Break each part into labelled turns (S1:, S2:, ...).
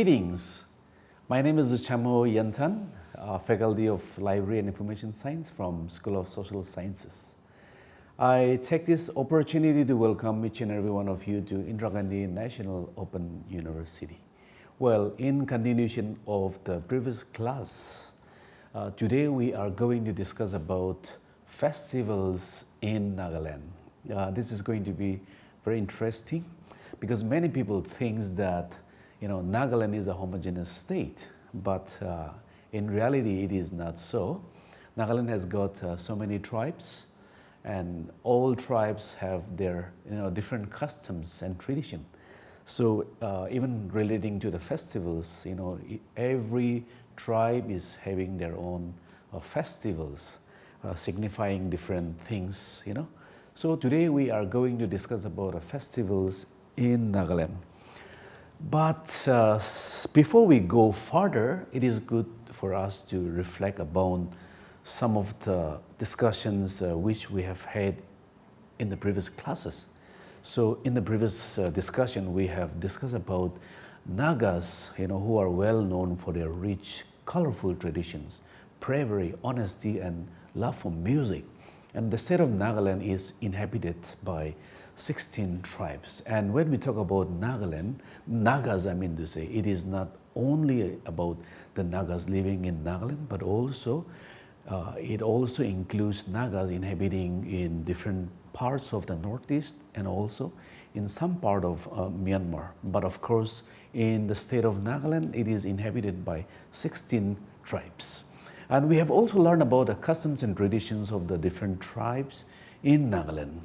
S1: Greetings. My name is Chamo Yantan, Faculty of Library and Information Science from School of Social Sciences. I take this opportunity to welcome each and every one of you to Indira Gandhi National Open University. Well, in continuation of the previous class, today we are going to discuss about festivals in Nagaland. This is going to be very interesting because many people think that Nagaland is a homogeneous state, but in reality it is not so. Nagaland has got so many tribes, and all tribes have their different customs and tradition. So even relating to the festivals, every tribe is having their own festivals, signifying different things. So today we are going to discuss about festivals in Nagaland. But before we go further, it is good for us to reflect upon some of the discussions which we have had in the previous classes. So in the previous discussion, we have discussed about Nagas, who are well known for their rich, colorful traditions, bravery, honesty, and love for music. And the state of Nagaland is inhabited by 16 tribes. And when we talk about Nagaland, Nagas, I mean to say, it is not only about the Nagas living in Nagaland, but also it also includes Nagas inhabiting in different parts of the Northeast and also in some part of Myanmar. But of course, in the state of Nagaland, it is inhabited by 16 tribes. And we have also learned about the customs and traditions of the different tribes in Nagaland.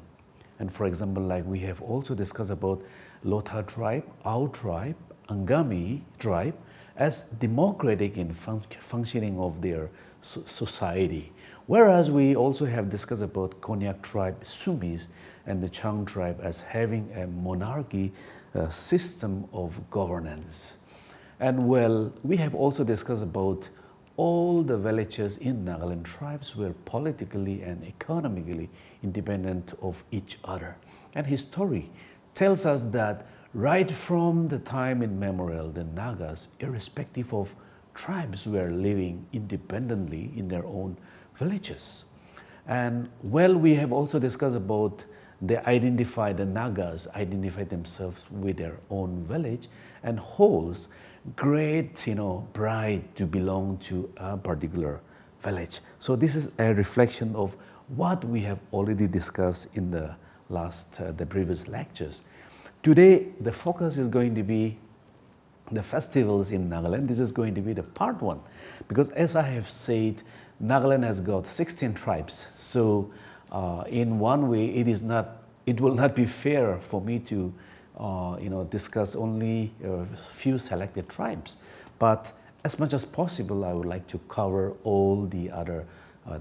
S1: And for example, like we have also discussed about Lotha tribe, Ao tribe, Angami tribe as democratic in functioning of their society. Whereas we also have discussed about Konyak tribe, Sumis, and the Chang tribe as having a monarchy system of governance. And well, we have also discussed about all the villages in Nagaland tribes were politically and economically independent of each other. And history tells us that right from the time immemorial, the Nagas, irrespective of tribes, were living independently in their own villages. And well, we have also discussed about the Nagas identify themselves with their own village and holds great pride to belong to a particular village. So this is a reflection of what we have already discussed in the previous lectures. Today the focus is going to be the festivals in Nagaland. This is going to be the part one, because as I have said, Nagaland has got 16 tribes. So in one way it will not be fair for me to discuss only a few selected tribes. But as much as possible, I would like to cover all the other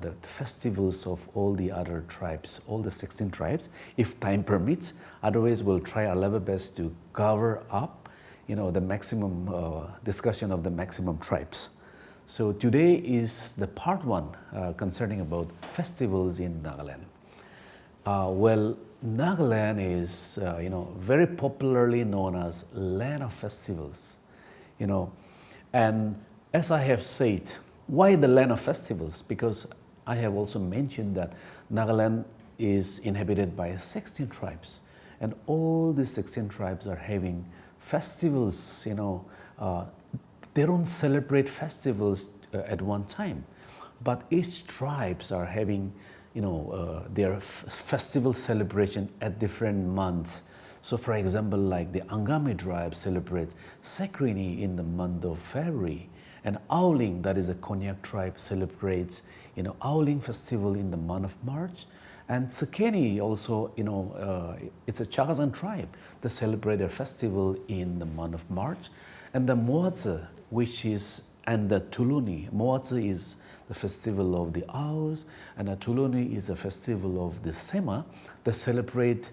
S1: the festivals of all the other tribes, all the 16 tribes, if time permits. Otherwise, we'll try our level best to cover up, the maximum discussion of the maximum tribes. So today is the part one concerning about festivals in Nagaland. Well, Nagaland is, very popularly known as land of festivals, and as I have said, why the land of festivals? Because I have also mentioned that Nagaland is inhabited by 16 tribes, and all these 16 tribes are having festivals, they don't celebrate festivals at one time, but each tribes are having their festival celebration at different months. So for example, like the Angami tribe celebrates Sekrini in the month of February, and Aoling, that is a Konyak tribe, celebrates Aoling festival in the month of March. And Sekrini also, it's a Chagazan tribe that celebrate their festival in the month of March. And the Moatse, and the Tuluni. Moatse is the festival of the Aos, and the Tuluni is a festival of the Sema that celebrate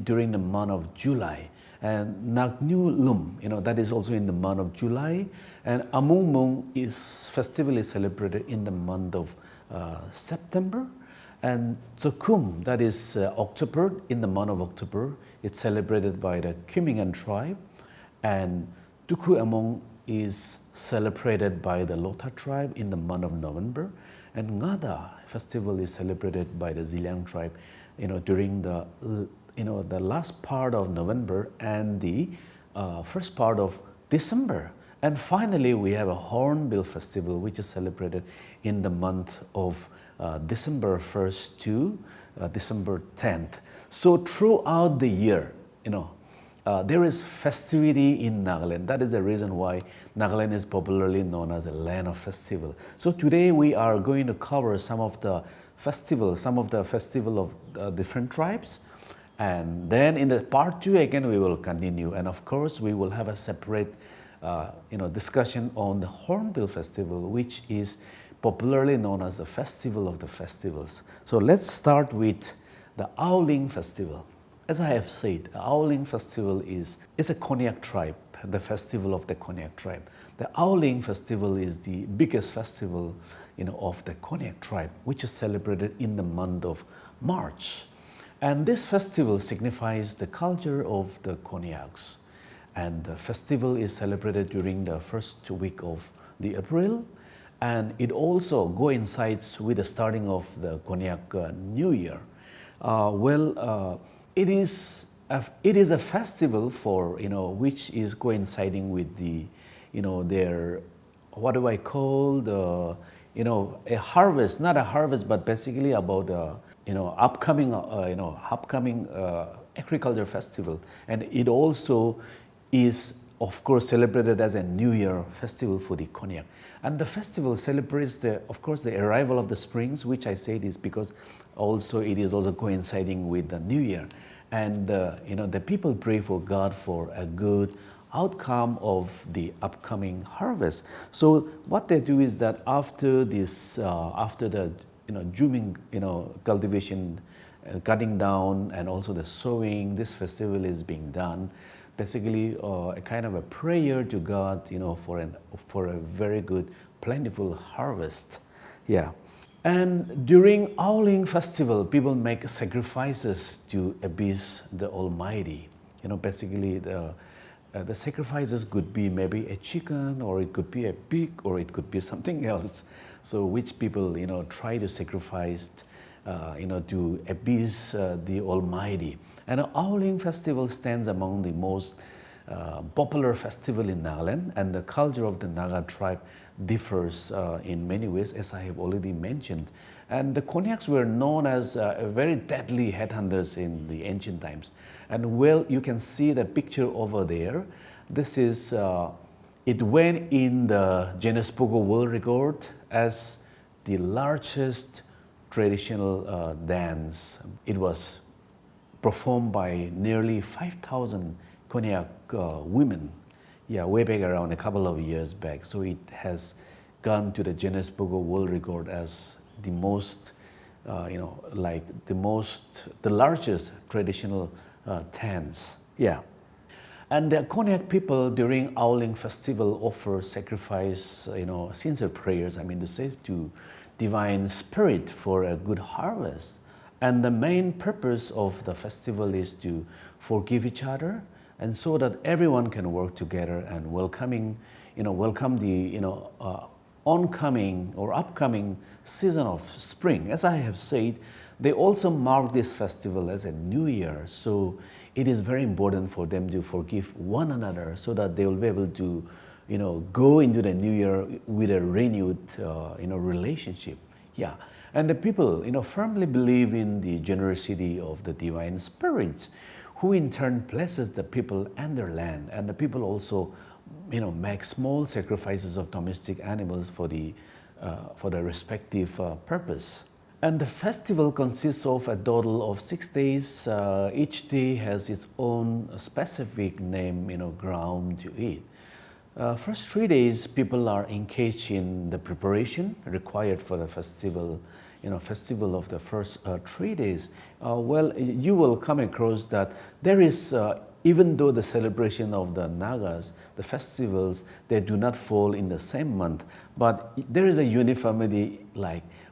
S1: during the month of July. And Nagnulum, that is also in the month of July. And Moomoon is festivally celebrated in the month of September. And Tsukum, that is October, in the month of October, it's celebrated by the Kimingan tribe. And Tuku is celebrated by the Lota tribe in the month of November, and Ngada festival is celebrated by the Ziliang tribe, during the last part of November and the first part of December. And finally, we have a Hornbill festival, which is celebrated in the month of December 1st to December 10th. So throughout the year, there is festivity in Nagaland. That is the reason why Nagaland is popularly known as a land of festival. So today we are going to cover some of the festival of different tribes. And then in the part 2 again we will continue. And of course we will have a separate discussion on the Hornbill Festival, which is popularly known as the Festival of the Festivals. So let's start with the Owling Festival. As I have said, the Owling Festival is a Konyak tribe, the festival of the Konyak tribe. The Owling Festival is the biggest festival of the Konyak tribe, which is celebrated in the month of March. And this festival signifies the culture of the Konyaks. And the festival is celebrated during the first week of the April, and it also coincides with the starting of the Konyak New Year. It is a festival for which is coinciding with the their, what do I call, a harvest, not a harvest, but basically about upcoming agriculture festival. And it also is of course celebrated as a New Year festival for the Konyak. And the festival celebrates the arrival of the springs, which I said is because it is also coinciding with the New Year. And the people pray for God for a good outcome of the upcoming harvest. So what they do is that after the Juming, cultivation, cutting down, and also the sowing, this festival is being done. Basically, a kind of a prayer to God, for a very good, plentiful harvest. Yeah. And during Owling Festival, people make sacrifices to appease the Almighty. Basically the sacrifices could be maybe a chicken, or it could be a pig, or it could be something else. So which people, try to sacrifice, to appease the Almighty. And the Owling Festival stands among the most popular festival in Nagaland, and the culture of the Naga tribe differs in many ways, as I have already mentioned. And the Konyaks were known as very deadly headhunters in the ancient times. And you can see the picture over there. This is, it went in the Guinness Book of World Record as the largest traditional dance. It was performed by nearly 5,000 Konyak women, way back around a couple of years back. So it has gone to the Guinness Book of World Record as the most, the largest traditional dance. Yeah. And the Konyak people during Owling Festival offer sacrifice, sincere prayers, to divine spirit for a good harvest. And the main purpose of the festival is to forgive each other, and so that everyone can work together and welcome the oncoming or upcoming season of spring. As I have said, they also mark this festival as a new year. So it is very important for them to forgive one another, so that they will be able to, go into the new year with a renewed, relationship. Yeah. And the people, firmly believe in the generosity of the divine spirits, who in turn blesses the people and their land. And the people also, make small sacrifices of domestic animals for the respective purpose. And the festival consists of a total of 6 days. Each day has its own specific name, ground to it. First 3 days, people are engaged in the preparation required for the festival, festival of the first 3 days. You will come across that there is, even though the celebration of the Nagas, the festivals, they do not fall in the same month, but there is a uniformity,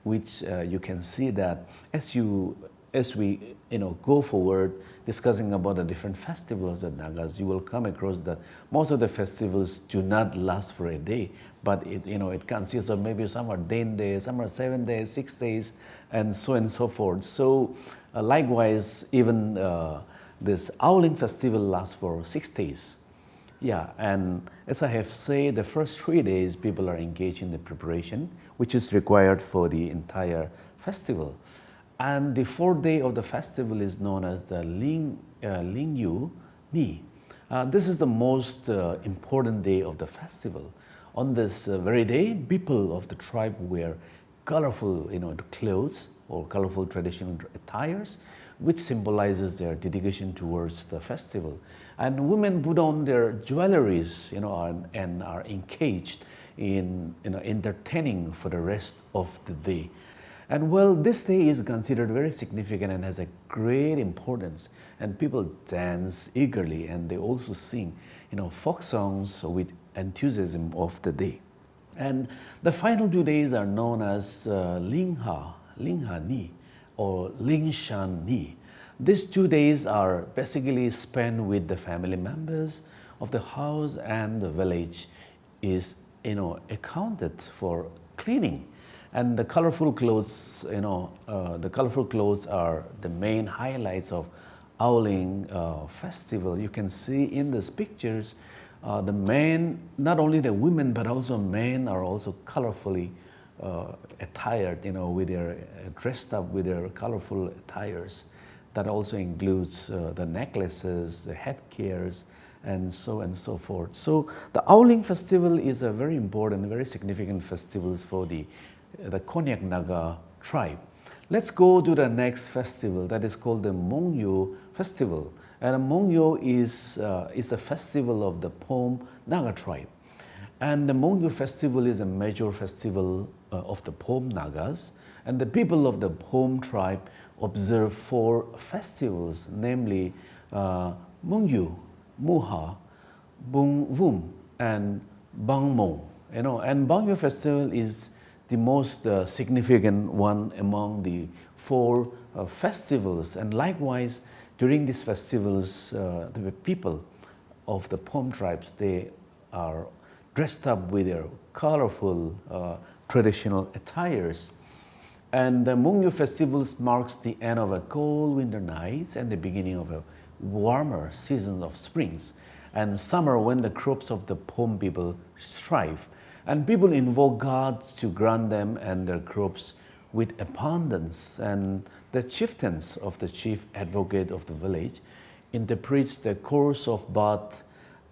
S1: which you can see that as you as we go forward discussing about the different festivals of the Nagas, you will come across that most of the festivals do not last for a day, but it consists of maybe some are 10 days, some are 7 days, 6 days, and so forth. So likewise, even this Owling festival lasts for 6 days. Yeah, and as I have said, the first 3 days people are engaged in the preparation, which is required for the entire festival. And the fourth day of the festival is known as the Lingyu Ni. This is the most important day of the festival. On this very day, people of the tribe wear colorful clothes or colorful traditional attires, which symbolizes their dedication towards the festival. And women put on their jewelries, and are engaged in entertaining for the rest of the day. And well, this day is considered very significant and has a great importance. And people dance eagerly, and they also sing, folk songs with enthusiasm of the day. And the final 2 days are known as Lingha Ni, or Lingshan Ni. These 2 days are basically spent with the family members of the house, and the village is accounted for cleaning. And the colorful clothes, the colorful clothes are the main highlights of Owling Festival. You can see in these pictures, the men, not only the women, but also men are also colorfully attired, with their dressed up with their colorful attires. That also includes the necklaces, the headgears, and so forth. So the Owling Festival is a very important, very significant festival for the Konyak Naga tribe. Let's go to the next festival that is called the Moomoon Festival. And Moomoon is the festival of the Pom Naga tribe. And the Moomoon Festival is a major festival of the Pom Nagas. And the people of the Pom tribe observe 4 festivals, namely Mungyu, Muha, Bungvum, and Bangmo. And Bangyo Festival is the most significant one among the 4 festivals. And likewise, during these festivals, the people of the Pom tribes, they are dressed up with their colorful traditional attires. And the Moomoon Festival marks the end of a cold winter nights and the beginning of a warmer season of springs and summer, when the crops of the Pom people thrive. And people invoke God to grant them and their crops with abundance. And the chieftains of the chief advocate of the village interprets the course of what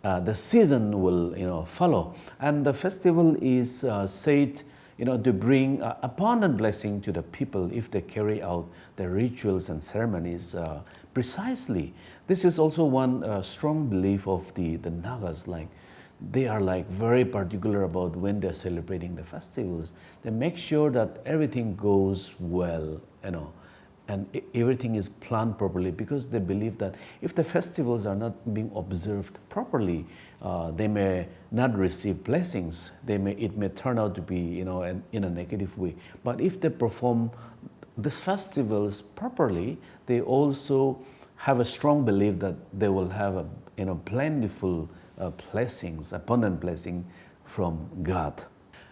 S1: the season will follow. And the festival is said to bring abundant blessing to the people if they carry out the rituals and ceremonies precisely. This is also one strong belief of the Nagas. Like, they are very particular about when they're celebrating the festivals. They make sure that everything goes well, and everything is planned properly, because they believe that if the festivals are not being observed properly, they may not receive blessings. It may turn out to be in a negative way. But if they perform these festivals properly, they also have a strong belief that they will have a plentiful blessings, abundant blessing from God.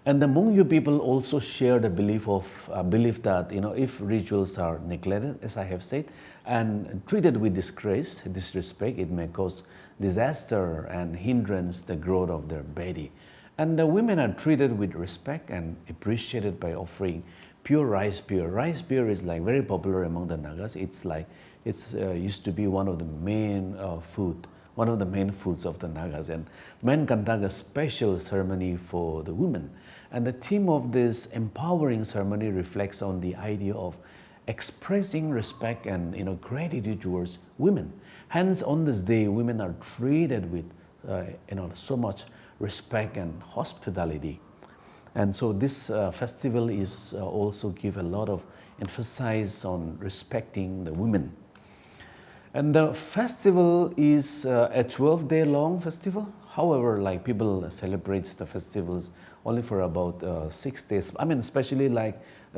S1: And the Moomoon people also share the belief that if rituals are neglected, as I have said, and treated with disrespect, it may cause disaster and hindrance the growth of their body. And the women are treated with respect and appreciated by offering pure rice beer. Rice beer is very popular among the Nagas. It's used to be one of the main foods of the Nagas, and men conduct a special ceremony for the women. And the theme of this empowering ceremony reflects on the idea of expressing respect and gratitude towards women. Hence, on this day, women are treated with so much respect and hospitality. And so this festival is also give a lot of emphasis on respecting the women. And the festival is a 12-day long festival. However, people celebrate the festivals only for about 6 days. I mean, especially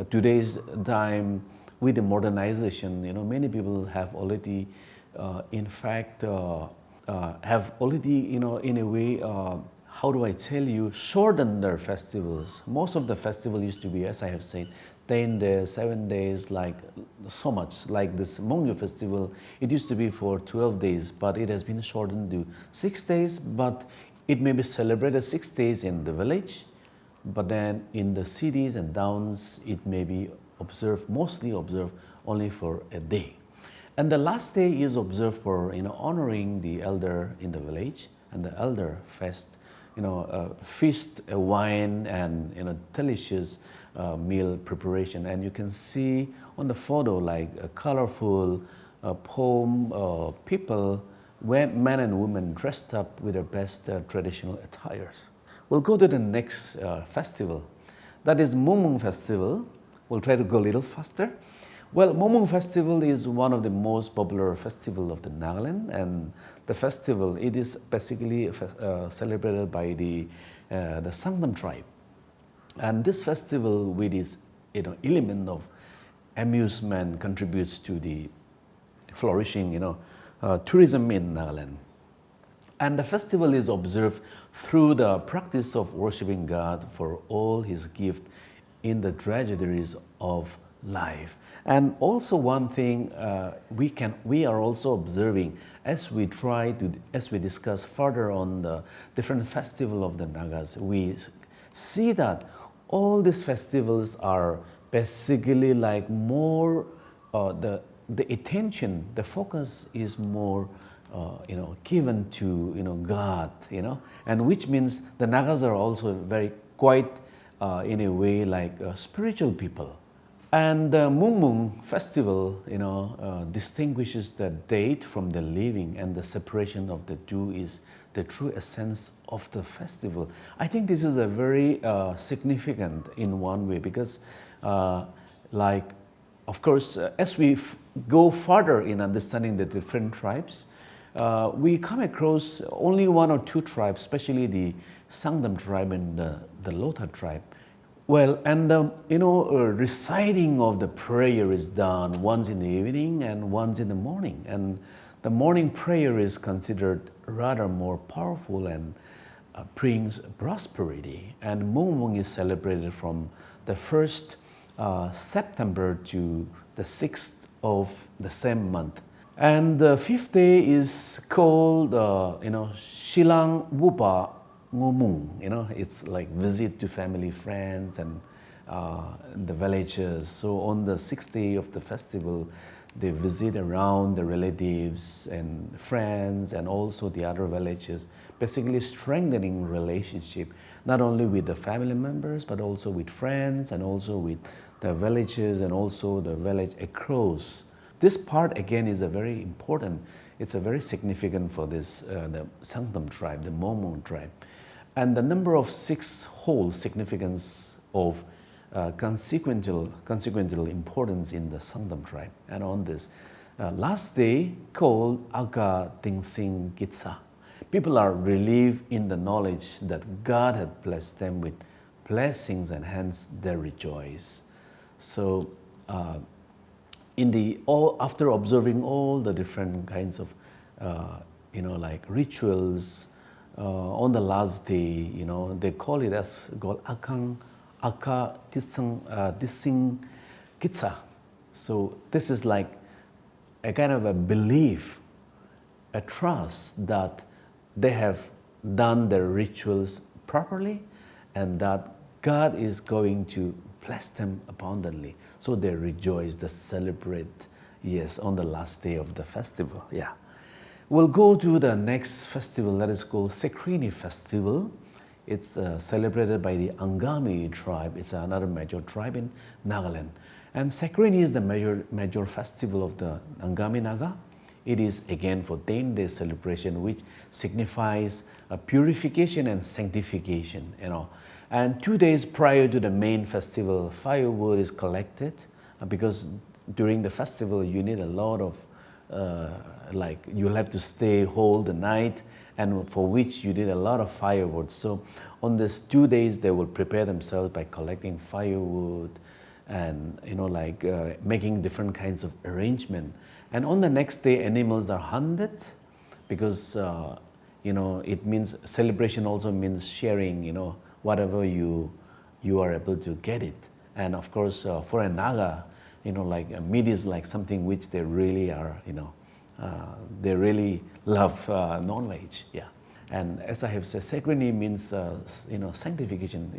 S1: today's time, with the modernization, many people have already, in fact, have already, in a way, how do I tell you, shortened their festivals. Most of the festival used to be, as I have said, 10 days, 7 days, like so much. Like this Monu Festival, it used to be for 12 days, but it has been shortened to 6 days, but it may be celebrated 6 days in the village, but then in the cities and towns, it may be observed, mostly observed only for a day. And the last day is observed for, honoring the elder in the village, and the elder fest, feast, wine, and, delicious meal preparation. And you can see on the photo like a colorful poem, people, men and women dressed up with their best traditional attires. We'll go to the next festival. That is Moomoon Festival. We'll try to go a little faster. Well, Moomoon Festival is one of the most popular festival of the Nagaland, and the festival, it is basically celebrated by the Sangdam tribe. And this festival, with its element of amusement, contributes to the flourishing tourism in Nagaland. And the festival is observed through the practice of worshiping God for all His gift in the tragedies of life. And also one thing we are also observing as we discuss further on the different festival of the Nagas, we see that all these festivals are basically like more the attention, the focus is more given to God, and which means the Nagas are also very quite in a way like spiritual people. And the Moomoon Festival, distinguishes the date from the living, and the separation of the two is the true essence of the festival. I think this is a very significant in one way, because of course, as we go further in understanding the different tribes, we come across only one or two tribes, especially the Sangdam tribe and the Lotha tribe. Well, and reciting of the prayer is done once in the evening and once in the morning. And the morning prayer is considered rather more powerful and brings prosperity. And Moomoon is celebrated from the 1st September to the 6th of the same month. And the 5th day is called, Shilang Wupa Moomoon. It's like visit to family, friends, and the villages. So on the 6th day of the festival, they visit around the relatives and friends and also the other villages, basically strengthening relationship, not only with the family members, but also with friends and also with the villages and also the village across. This part again is a very important, it's a very significant for this, the Sangdam tribe, the Moomoon tribe. And the number of 6 whole significance of consequential importance in the Sangdam tribe. And on this last day called Aga Tingsing Gitsa, people are relieved in the knowledge that God had blessed them with blessings, and hence they rejoice. So after observing all the different kinds of like rituals, on the last day, they call it as called Aka Tising Kitsa. So this is like a kind of a belief, a trust that they have done their rituals properly and that God is going to bless them abundantly. So they rejoice, they celebrate, yes, on the last day of the festival. Yeah. We'll go to the next festival that is called Sekrini Festival. It's celebrated by the Angami tribe. It's another major tribe in Nagaland. And Sekrini is the major festival of the Angami Naga. It is again for 10-day celebration, which signifies purification and sanctification. And 2 days prior to the main festival, firewood is collected because during the festival you need a lot of you'll have to stay whole the night, and for which you need a lot of firewood. So on these 2 days they will prepare themselves by collecting firewood and like making different kinds of arrangement. And on the next day, animals are hunted because it means celebration also means sharing, whatever you are able to get it. And of course, for a Naga, meat is like something which they really are, they really love non-veg. Yeah. And as I have said, Sekrini means sanctification.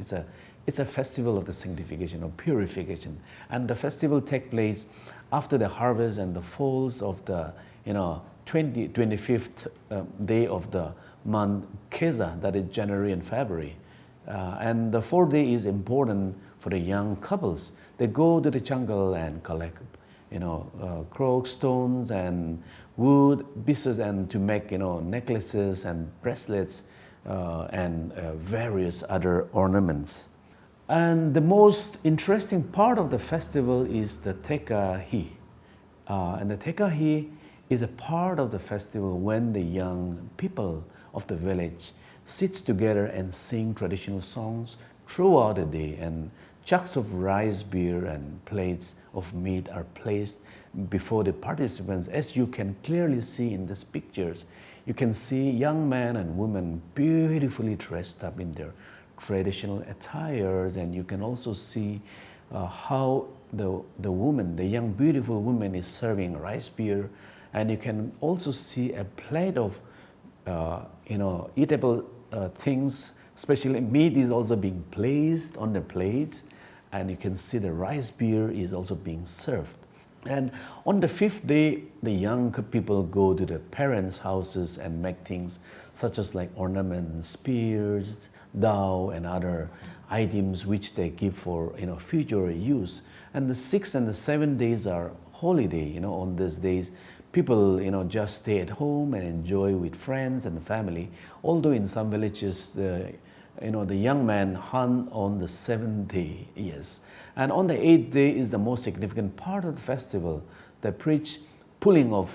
S1: It's a festival of the sanctification or purification. And the festival takes place after the harvest and the falls of the 25th day of the month Keza, that is January and February. And the fourth day is important for the young couples. They go to the jungle and collect, crocs, stones, and wood pieces, and to make, necklaces and bracelets and various other ornaments. And the most interesting part of the festival is the Takahi. And the Takahi is a part of the festival when the young people of the village sits together and sing traditional songs throughout the day, and jugs of rice beer and plates of meat are placed before the participants. As you can clearly see in these pictures, you can see young men and women beautifully dressed up in their traditional attires, and you can also see how the woman, the young beautiful woman, is serving rice beer, and you can also see a plate of eatable things, especially meat is also being placed on the plates, and you can see the rice beer is also being served. And on the fifth day, the young people go to the parents' houses and make things such as like ornaments, spears, dao, and other items which they give for future use. And the sixth and the seventh days are holiday. On these days, people just stay at home and enjoy with friends and family. Although in some villages, the young men hunt on the seventh day. Yes. And on the eighth day is the most significant part of the festival. They preach pulling of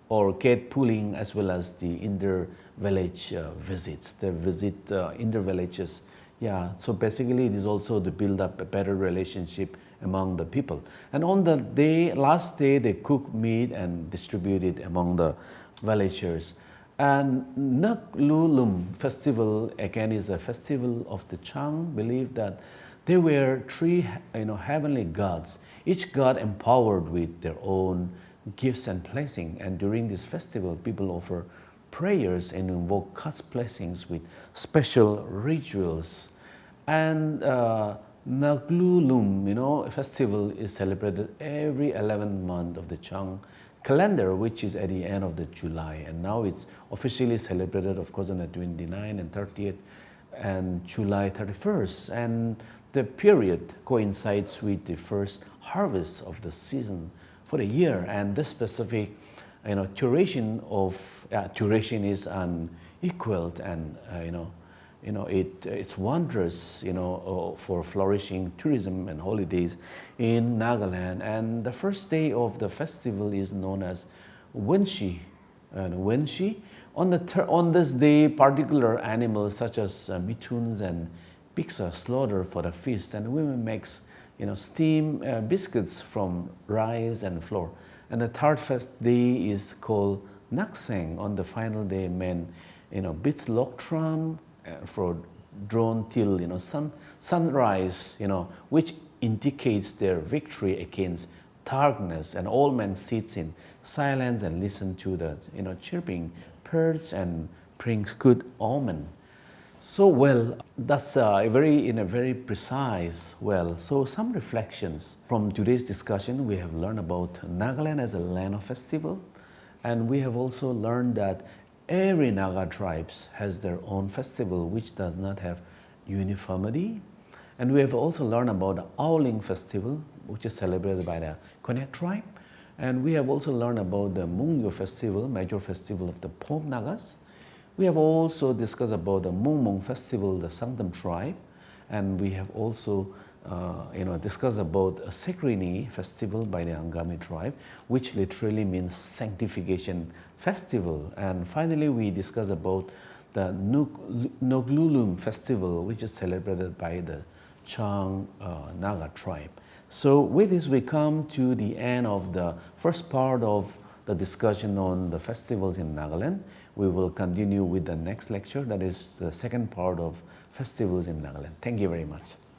S1: or gate pulling, as well as the inter-village visits. They visit inter-villages. Yeah, so basically it is also to build up a better relationship among the people. And on the last day, they cook meat and distribute it among the villagers. And Nagaland Festival, again, is a festival of the Chang, believe that there were three heavenly gods, each god empowered with their own gifts and blessing. And during this festival, people offer prayers and invoke God's blessings with special rituals. And Nagaland, festival is celebrated every 11th month of the Chang calendar, which is at the end of the July. And now it's officially celebrated, of course, on the 29th and 30th and July 31st. And the period coincides with the first harvest of the season for the year. And this specific duration is unequaled, and it's wondrous for flourishing tourism and holidays in Nagaland. And the first day of the festival is known as Wenshi. On this day, particular animals such as mitoons and pigs are slaughtered for the feast, and women makes steam biscuits from rice and flour. And the third fest day is called Nakseng. On the final day, men beats log drum for drone till sunrise, which indicates their victory against darkness. And all men sits in silence and listen to the chirping birds and brings good omen. So that's a very precise. So some reflections from today's discussion. We have learned about Nagaland as a land of festival, and we have also learned that every Naga tribes has their own festival which does not have uniformity. And we have also learned about the Owling Festival, which is celebrated by the Konek tribe. And we have also learned about the Moomoon Festival, major festival of the Pom Nagas. We have also discussed about the Moomoon Festival, the Sangtam tribe. And we have also discussed about a Sekrini Festival by the Angami tribe, which literally means sanctification festival. And finally, we discussed about the Nagaland Festival, which is celebrated by the Chang Naga tribe. So with this, we come to the end of the first part of the discussion on the festivals in Nagaland. We will continue with the next lecture, that is the second part of festivals in Nagaland. Thank you very much.